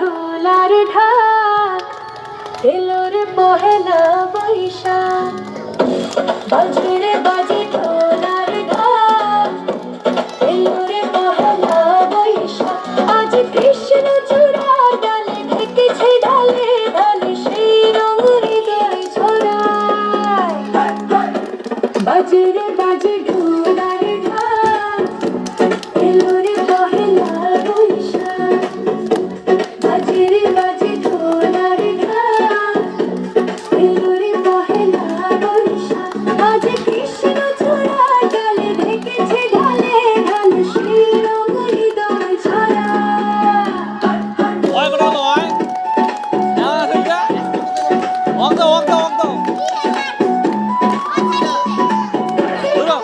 ঢোলার ঢাক এলো রে পহেলা বৈশাখ বাজে রে বাজে ঢোলার ঢাক এলো রে পহেলা বৈশাখ আজ কৃষ্ণ চূড়ার ডালে ঢেকেছে ঢালে ঢালে সেই রঙ হৃদয় ছড়ায় বাজে রে বাজে ঢোলার ঢাক এলো রে পহেলা বৈশাখ বাজে রে বাজে ঢোলার ঢাক এলো রে পহেলা বৈশাখ আজ কৃষ্ণ চূড়ার ডালে ঢেকেছে ঢালে ঢালে সেই রঙ হৃদয় ছড়ায় Oi, berapa, oi? Jangan kerja. Waktu. Duduk.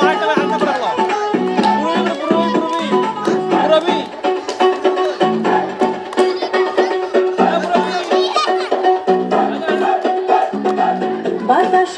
Oi, coba angkat berapa? Burabi. বাতাস